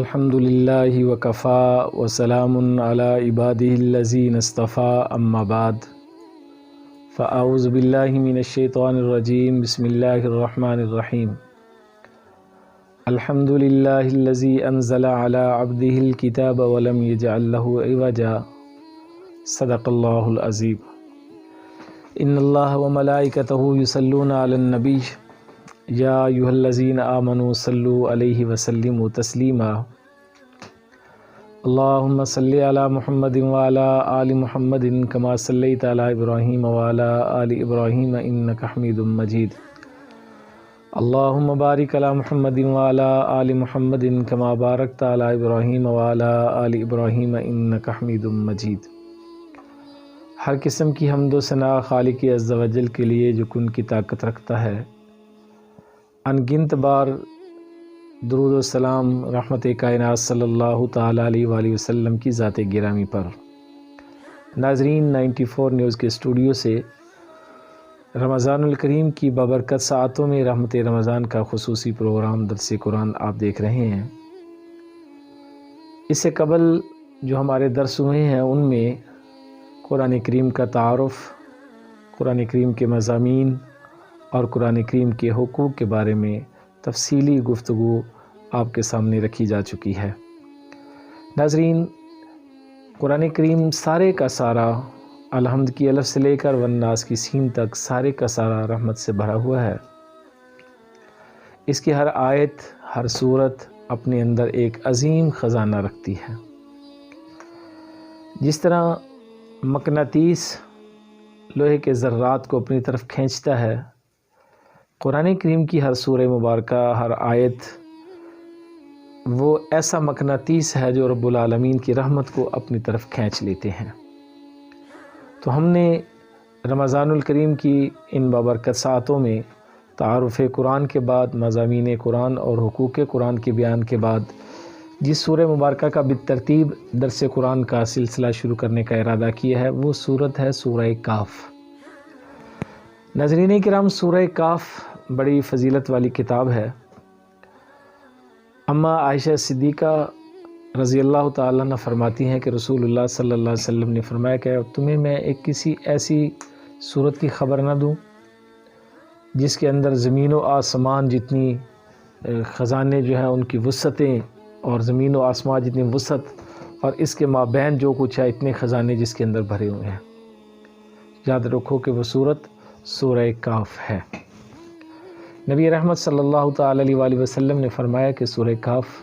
الحمد للہ وکفا وسلام علی عبادہ الذین اصطفیٰ اما بعد فاعوذ باللہ من الشیطان الرجیم بسم اللہ الرحمن الرحیم الحمد للہ الذی انزل علی عبدہ الکتاب ولم یجعل لہ عوجا صدق اللہ العظیم ان اللہ وملائکتہ یصلون علی النبی یا ایھا الذین آمنوا صلوا علیہ وسلموا تسلیما اللہم صلی علی محمد وعلی آل محمد کما صلیت علی ابراہیم وعلی آل ابراہیم انک حمید مجید اللہم بارک علی محمد وعلی آل محمد کما بارکت علی ابراہیم وعلی آل ابراہیم انک حمید مجید۔ ہر قسم کی حمد و ثنا خالق عز و جل کے لیے جو کن کی طاقت رکھتا ہے، انگنت بار درود و سلام رحمت کائنات صلی اللہ تعالیٰ علیہ وآلہ وسلم کی ذات گرامی پر۔ ناظرین، 94 نیوز کے اسٹوڈیو سے رمضان الکریم کی بابرکت ساعتوں میں رحمت رمضان کا خصوصی پروگرام درس قرآن آپ دیکھ رہے ہیں۔ اس سے قبل جو ہمارے درس ہوئے ہیں ان میں قرآن کریم کا تعارف، قرآن کریم کے مضامین اور قرآن کریم کے حقوق کے بارے میں تفصیلی گفتگو آپ کے سامنے رکھی جا چکی ہے۔ ناظرین، قرآن کریم سارے کا سارا الحمد کی الف سے لے کر والناس کی سین تک سارے کا سارا رحمت سے بھرا ہوا ہے۔ اس کی ہر آیت، ہر صورت اپنے اندر ایک عظیم خزانہ رکھتی ہے۔ جس طرح مقناطیس لوہے کے ذرات کو اپنی طرف کھینچتا ہے، قرآن کریم کی ہر سورہ مبارکہ، ہر آیت وہ ایسا مقناطیس ہے جو رب العالمین کی رحمت کو اپنی طرف کھینچ لیتے ہیں۔ تو ہم نے رمضان الکریم کی ان بابرکت ساعتوں میں تعارف قرآن کے بعد، مضامین قرآن اور حقوق قرآن کے بیان کے بعد جس سورہ مبارکہ کا بالترتیب درس قرآن کا سلسلہ شروع کرنے کا ارادہ کیا ہے وہ سورت ہے سورہ کہف۔ ناظرین کرام، سورہ کہف بڑی فضیلت والی کتاب ہے۔ اما عائشہ صدیقہ رضی اللہ تعالیٰ عنہ فرماتی ہیں کہ رسول اللہ صلی اللہ علیہ وسلم نے فرمایا کہ تمہیں میں ایک کسی ایسی صورت کی خبر نہ دوں جس کے اندر زمین و آسمان جتنی خزانے جو ہیں ان کی وسعتیں، اور زمین و آسمان جتنی وسعت اور اس کے مابین جو کچھ ہے اتنے خزانے جس کے اندر بھرے ہوئے ہیں۔ یاد رکھو کہ وہ صورت سورہ کہف ہے۔ نبی رحمت صلی اللہ تعالیٰ علیہ وآلہ وسلم نے فرمایا کہ سورہ کہف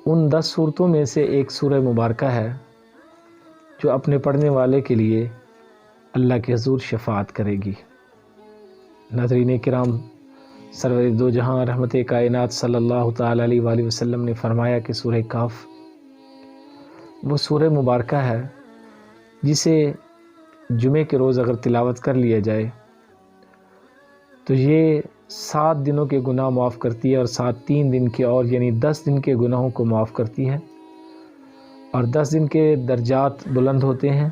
ان 10 صورتوں میں سے ایک سورہ مبارکہ ہے جو اپنے پڑھنے والے کے لیے اللہ کے حضور شفاعت کرے گی۔ ناظرین کرام، سرور دو جہاں رحمت کائنات صلی اللہ تعالیٰ علیہ وآلہ وسلم نے فرمایا کہ سورہ کہف وہ سورہ مبارکہ ہے جسے جمعے کے روز اگر تلاوت کر لیا جائے تو یہ 7 دنوں کے گناہ معاف کرتی ہے، اور 3 دن کے اور یعنی 10 دن کے گناہوں کو معاف کرتی ہے، اور 10 دن کے درجات بلند ہوتے ہیں،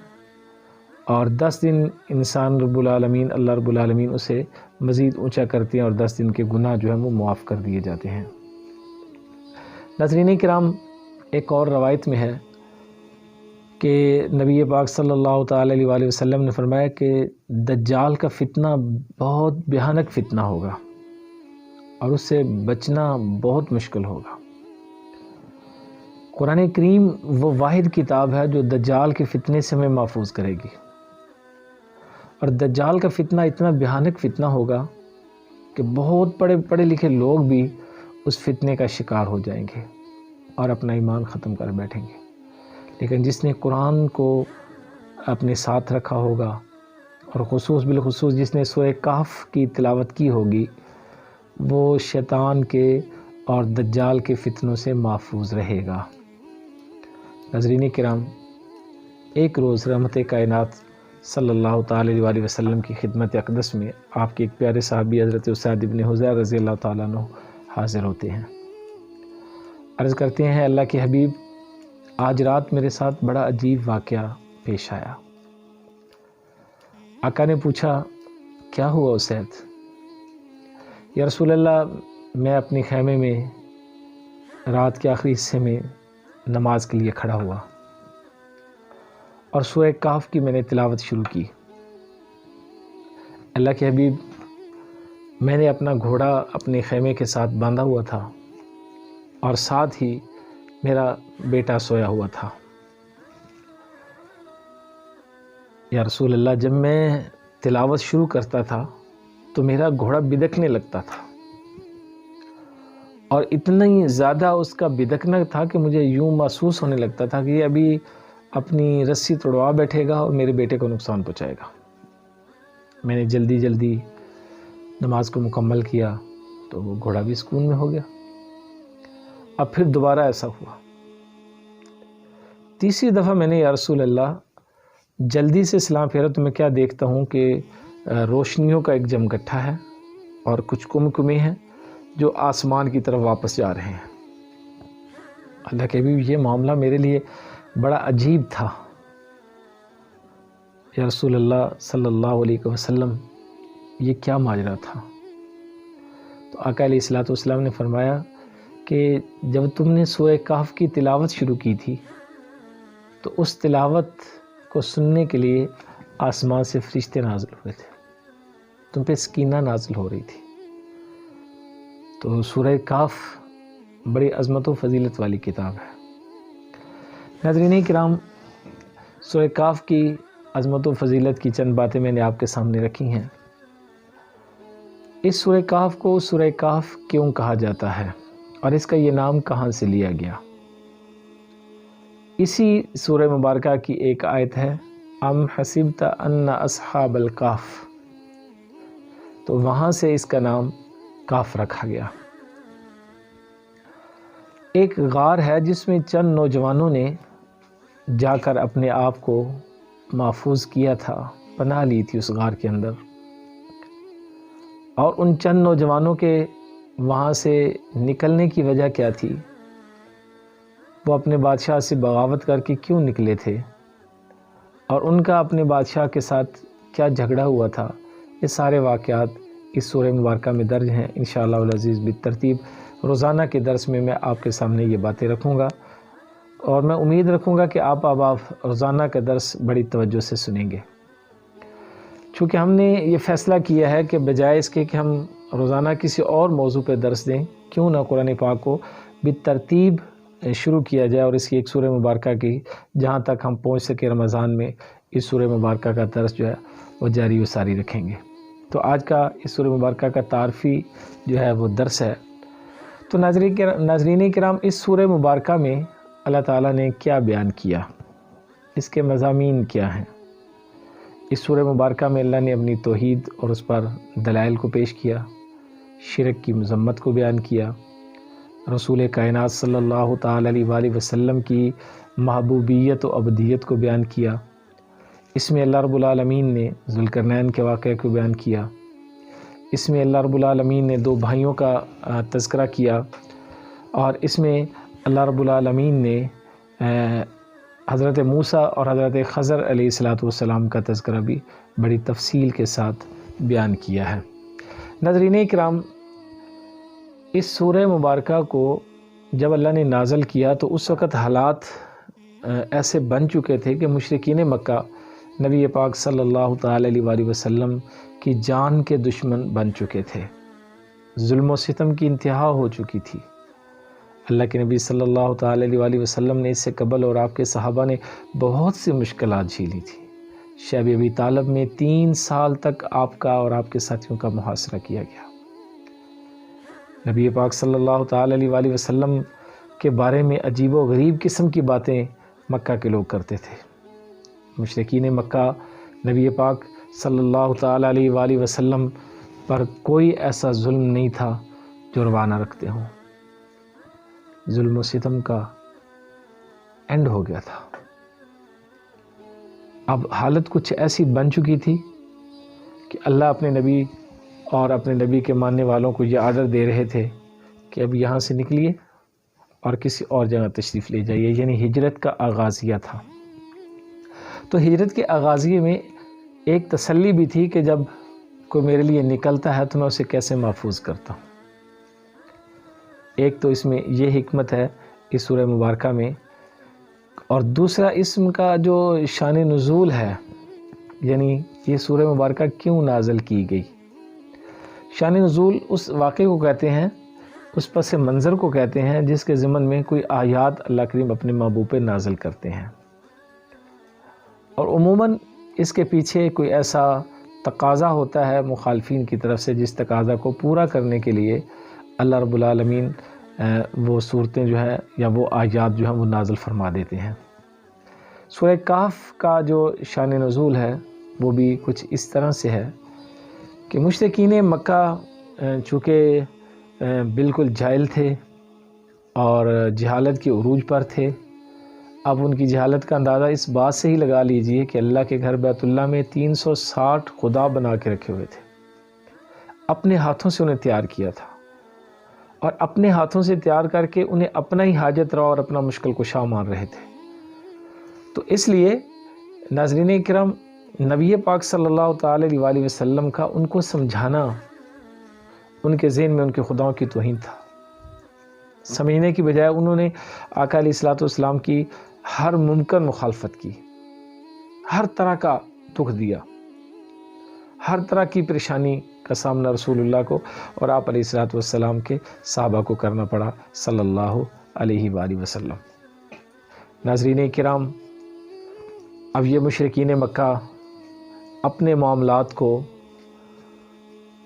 اور 10 دن انسان اللہ رب العالمین اسے مزید اونچا کرتے ہیں، اور 10 دن کے گناہ جو ہیں وہ معاف کر دیے جاتے ہیں۔ ناظرین کرام، ایک اور روایت میں ہے کہ نبی پاک صلی اللہ تعالیٰ علیہ وآلہ وسلم نے فرمایا کہ دجال کا فتنہ بہت بھیانک فتنہ ہوگا اور اس سے بچنا بہت مشکل ہوگا۔ قرآن کریم وہ واحد کتاب ہے جو دجال کے فتنے سے ہمیں محفوظ کرے گی، اور دجال کا فتنہ اتنا بھیانک فتنہ ہوگا کہ بہت پڑھے لکھے لوگ بھی اس فتنے کا شکار ہو جائیں گے اور اپنا ایمان ختم کر بیٹھیں گے، لیکن جس نے قرآن کو اپنے ساتھ رکھا ہوگا اور بالخصوص جس نے سورہ کہف کی تلاوت کی ہوگی وہ شیطان کے اور دجال کے فتنوں سے محفوظ رہے گا۔ ناظرین کرام، ایک روز رحمت کائنات صلی اللہ تعالیٰ علیہ وآلہ وسلم کی خدمت اقدس میں آپ کے ایک پیارے صحابی حضرت اسید بن حضیر رضی اللہ تعالیٰ عنہ حاضر ہوتے ہیں۔ عرض کرتے ہیں، اللہ کے حبیب، آج رات میرے ساتھ بڑا عجیب واقعہ پیش آیا۔ آقا نے پوچھا، کیا ہوا اسید؟ یا رسول اللہ، میں اپنے خیمے میں رات کے آخری حصے میں نماز کے لیے کھڑا ہوا اور سورہ کہف کی میں نے تلاوت شروع کی۔ اللہ کے حبیب، میں نے اپنا گھوڑا اپنے خیمے کے ساتھ باندھا ہوا تھا اور ساتھ ہی میرا بیٹا سویا ہوا تھا۔ یا رسول اللہ، جب میں تلاوت شروع کرتا تھا تو میرا گھوڑا بدکنے لگتا تھا، اور اتنا ہی زیادہ اس کا بدکنا تھا کہ مجھے یوں محسوس ہونے لگتا تھا کہ یہ ابھی اپنی رسی توڑوا بیٹھے گا اور میرے بیٹے کو نقصان پہنچائے گا۔ میں نے جلدی نماز کو مکمل کیا تو وہ گھوڑا بھی سکون میں ہو گیا۔ اب پھر دوبارہ ایسا ہوا۔ تیسری دفعہ میں نے یا رسول اللہ جلدی سے سلام پھیرا تو میں کیا دیکھتا ہوں کہ روشنیوں کا ایک جمگٹھا ہے اور کچھ کمیں ہیں جو آسمان کی طرف واپس جا رہے ہیں۔ اللہ کے بھی یہ معاملہ میرے لیے بڑا عجیب تھا۔ یا رسول اللہ صلی اللہ علیہ وسلم، یہ کیا ماجرا تھا؟ تو آقا علیہ الصلوۃ والسلام نے فرمایا کہ جب تم نے سورہ کہف کی تلاوت شروع کی تھی تو اس تلاوت کو سننے کے لیے آسمان سے فرشتے نازل ہوئے تھے، تم پہ سکینہ نازل ہو رہی تھی۔ تو سورہ کہف بڑی عظمت و فضیلت والی کتاب ہے۔ ناظرین کرام، سورہ کہف کی عظمت و فضیلت کی چند باتیں میں نے آپ کے سامنے رکھی ہیں۔ اس سورہ کہف کو سورہ کہف کیوں کہا جاتا ہے اور اس کا یہ نام کہاں سے لیا گیا؟ اسی سورہ مبارکہ کی ایک آیت ہے، ام حسبت ان اصحاب الکہف، تو وہاں سے اس کا نام کہف رکھا گیا۔ ایک غار ہے جس میں چند نوجوانوں نے جا کر اپنے آپ کو محفوظ کیا تھا، پناہ لی تھی اس غار کے اندر، اور ان چند نوجوانوں کے وہاں سے نکلنے کی وجہ کیا تھی؟ وہ اپنے بادشاہ سے بغاوت کر کے کیوں نکلے تھے اور ان کا اپنے بادشاہ کے ساتھ کیا جھگڑا ہوا تھا؟ یہ سارے واقعات اس سورہ مبارکہ میں درج ہیں۔ انشاءاللہ العزیز بالترتیب روزانہ کے درس میں آپ کے سامنے یہ باتیں رکھوں گا، اور میں امید رکھوں گا کہ آپ روزانہ کا درس بڑی توجہ سے سنیں گے۔ چونکہ ہم نے یہ فیصلہ کیا ہے کہ بجائے اس کے کہ ہم روزانہ کسی اور موضوع پہ درس دیں، کیوں نہ قرآن پاک کو بالترتیب شروع کیا جائے، اور اس کی ایک سورہ مبارکہ کی جہاں تک ہم پہنچ سکے رمضان میں اس سورہ مبارکہ کا درس جو ہے وہ جاری و ساری رکھیں گے۔ تو آج کا اس سورہ مبارکہ کا تعارفی جو ہے وہ درس ہے۔ تو ناظرین کرام، اس سورہ مبارکہ میں اللہ تعالیٰ نے کیا بیان کیا، اس کے مضامین کیا ہیں؟ اس سورہ مبارکہ میں اللہ نے اپنی توحید اور اس پر دلائل کو پیش کیا، شرک کی مذمت کو بیان کیا، رسول کائنات صلی اللہ تعالی علیہ وآلہ وسلم کی محبوبیت و عبدیت کو بیان کیا۔ اس میں اللہ رب العالمین نے ذوالقرنین کے واقعے کو بیان کیا۔ اس میں اللہ رب العالمین نے دو بھائیوں کا تذکرہ کیا، اور اس میں اللہ رب العالمین نے حضرت موسیٰ اور حضرت خضر علیہ الصلوۃ والسلام کا تذکرہ بھی بڑی تفصیل کے ساتھ بیان کیا ہے۔ ناظرین کرام، اس سورہ مبارکہ کو جب اللہ نے نازل کیا تو اس وقت حالات ایسے بن چکے تھے کہ مشرکین مکہ نبی پاک صلی اللہ تعالی علیہ وآلہ وسلم کی جان کے دشمن بن چکے تھے، ظلم و ستم کی انتہا ہو چکی تھی۔ اللہ کے نبی صلی اللہ تعالی علیہ وآلہ وسلم نے اس سے قبل اور آپ کے صحابہ نے بہت سی مشکلات جھیلی تھی۔ شیب ابی طالب میں 3 سال تک آپ کا اور آپ کے ساتھیوں کا محاصرہ کیا گیا۔ نبی پاک صلی اللہ تعالی علیہ وآلہ وسلم کے بارے میں عجیب و غریب قسم کی باتیں مکہ کے لوگ کرتے تھے۔ مشرکین مکہ نبی پاک صلی اللہ تعالی علیہ وآلہ وسلم پر کوئی ایسا ظلم نہیں تھا جو روا نہ رکھتے ہوں۔ ظلم و ستم کا اینڈ ہو گیا تھا۔ اب حالت کچھ ایسی بن چکی تھی کہ اللہ اپنے نبی اور اپنے نبی کے ماننے والوں کو یہ آرڈر دے رہے تھے کہ اب یہاں سے نکلیے اور کسی اور جگہ تشریف لے جائیے، یعنی ہجرت کا آغازیہ تھا۔ تو ہجرت کے آغازیے میں ایک تسلی بھی تھی کہ جب کوئی میرے لیے نکلتا ہے تو میں اسے کیسے محفوظ کرتا ہوں۔ ایک تو اس میں یہ حکمت ہے اس سورہ مبارکہ میں، اور دوسرا اسم کا جو شان نزول ہے، یعنی یہ سورہ مبارکہ کیوں نازل کی گئی۔ شان نزول اس واقعے کو کہتے ہیں، اس پس منظر کو کہتے ہیں جس کے ضمن میں کوئی آیات اللہ کریم اپنے محبوب پہ نازل کرتے ہیں، اور عموماً اس کے پیچھے کوئی ایسا تقاضا ہوتا ہے مخالفین کی طرف سے، جس تقاضا کو پورا کرنے کے لیے اللہ رب العالمین وہ صورتیں جو ہے یا وہ آیات جو ہیں وہ نازل فرما دیتے ہیں۔ سورہ کہف کا جو شان نزول ہے وہ بھی کچھ اس طرح سے ہے کہ مشرکین مکہ چونکہ بالکل جاہل تھے اور جہالت کے عروج پر تھے، اب ان کی جہالت کا اندازہ اس بات سے ہی لگا لیجئے کہ اللہ کے گھر بیت اللہ میں 360 خدا بنا کے رکھے ہوئے تھے، اپنے ہاتھوں سے انہیں تیار کیا تھا، اور اپنے ہاتھوں سے تیار کر کے انہیں اپنا ہی حاجت روا اور اپنا مشکل کشا مان رہے تھے۔ تو اس لیے ناظرین کرام، نبی پاک صلی اللہ تعالی علیہ وسلم کا ان کو سمجھانا ان کے ذہن میں ان کے خداؤں کی توہین تھا۔ سمجھنے کی بجائے انہوں نے آقا علیہ الصلوۃ والسلام کی ہر ممکن مخالفت کی، ہر طرح کا دکھ دیا، ہر طرح کی پریشانی کا سامنا رسول اللہ کو اور آپ علیہ الصلوۃ والسلام کے صحابہ کو کرنا پڑا صلی اللہ علیہ وآلہ وسلم۔ ناظرین کرام، اب یہ مشرکین مکہ اپنے معاملات کو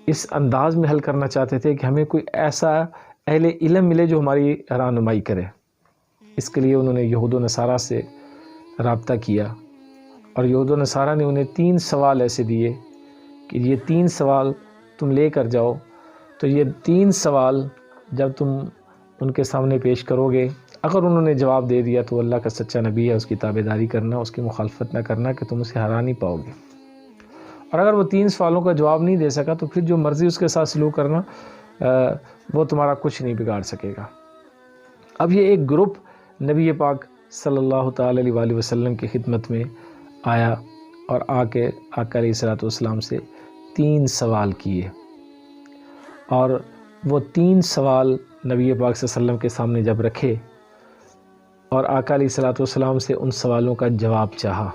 اس انداز میں حل کرنا چاہتے تھے کہ ہمیں کوئی ایسا اہل علم ملے جو ہماری رہنمائی کرے۔ اس کے لیے انہوں نے یہود و نصارہ سے رابطہ کیا، اور یہود و نصارہ نے انہیں 3 سوال ایسے دیے کہ یہ 3 سوال تم لے کر جاؤ، تو یہ 3 سوال جب تم ان کے سامنے پیش کرو گے، اگر انہوں نے جواب دے دیا تو اللہ کا سچا نبی ہے، اس کی تابع داری کرنا، اس کی مخالفت نہ کرنا کہ تم اسے ہرا نہیں پاؤ گے، اور اگر وہ 3 سوالوں کا جواب نہیں دے سکا تو پھر جو مرضی اس کے ساتھ سلوک کرنا، وہ تمہارا کچھ نہیں بگاڑ سکے گا۔ اب یہ ایک گروپ نبی پاک صلی اللہ تعالی علیہ وآلہ وسلم کی خدمت میں آیا اور آ کے آقا علیہ الصلوۃ والسلام سے 3 سوال کیے، اور وہ 3 سوال نبی پاک صلی اللہ علیہ وسلم کے سامنے جب رکھے اور آقا علیہ الصلوۃ والسلام سے ان سوالوں کا جواب چاہا۔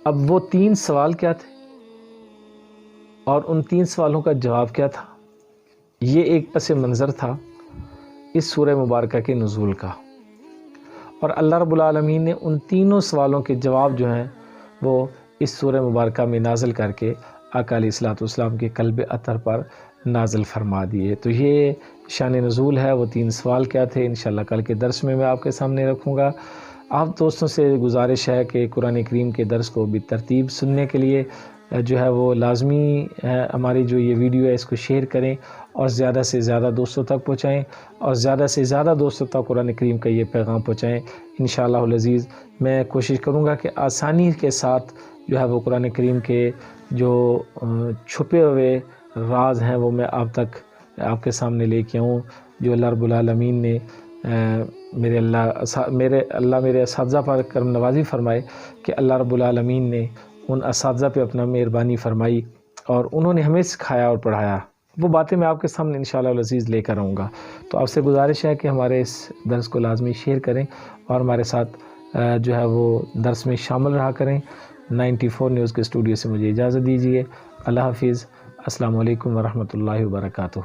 اب وہ 3 سوال کیا تھے اور ان 3 سوالوں کا جواب کیا تھا، یہ ایک پس منظر تھا اس سورہ مبارکہ کے نزول کا، اور اللہ رب العالمین نے ان تینوں سوالوں کے جواب جو ہیں وہ اس سورہ مبارکہ میں نازل کر کے آقا علیہ الصلوۃ والسلام کے قلب اطہر پر نازل فرما دیے۔ تو یہ شان نزول ہے، وہ 3 سوال کیا تھے انشاءاللہ کل کے درس میں آپ کے سامنے رکھوں گا۔ آپ دوستوں سے گزارش ہے کہ قرآن کریم کے درس کو بترتیب سننے کے لیے جو ہے وہ لازمی ہماری جو یہ ویڈیو ہے اس کو شیئر کریں اور زیادہ سے زیادہ دوستوں تک پہنچائیں، اور زیادہ سے زیادہ دوستوں تک قرآن کریم کا یہ پیغام پہنچائیں۔ انشاءاللہ العزیز میں کوشش کروں گا کہ آسانی کے ساتھ جو ہے وہ قرآن کریم کے جو چھپے ہوئے راز ہیں وہ میں آپ کے سامنے لے کے آؤں، جو اللہ رب العالمین نے میرے اساتذہ پر کرم نوازی فرمائے کہ اللہ رب العالمین نے ان اساتذہ پہ اپنا مہربانی فرمائی اور انہوں نے ہمیں سکھایا اور پڑھایا، وہ باتیں میں آپ کے سامنے انشاءاللہ العزیز لے کر آؤں گا۔ تو آپ سے گزارش ہے کہ ہمارے اس درس کو لازمی شیئر کریں اور ہمارے ساتھ جو ہے وہ درس میں شامل رہا کریں۔ 94 نیوز کے اسٹوڈیو سے مجھے اجازت دیجیے۔ اللہ حافظ۔ السلام علیکم ورحمۃ اللہ وبرکاتہ۔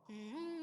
Hmm.